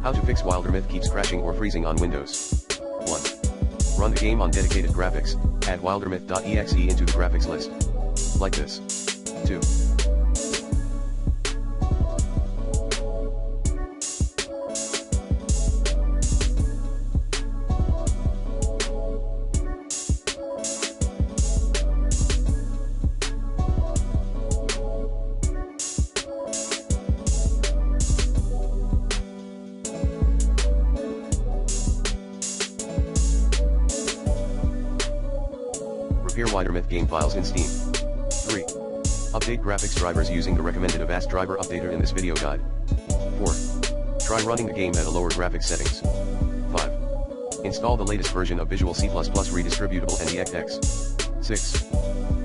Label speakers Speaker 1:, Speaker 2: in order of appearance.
Speaker 1: How to fix Wildermyth keeps crashing or freezing on Windows. 1. Run the game on dedicated graphics, add wildermyth.exe into the graphics list. Like this. 2. Repair Wildermyth game files in Steam. 3. Update graphics drivers using the recommended Avast driver updater in this video guide. 4. Try running the game at a lower graphics settings. 5. Install the latest version of Visual C++ Redistributable and EXX. 6.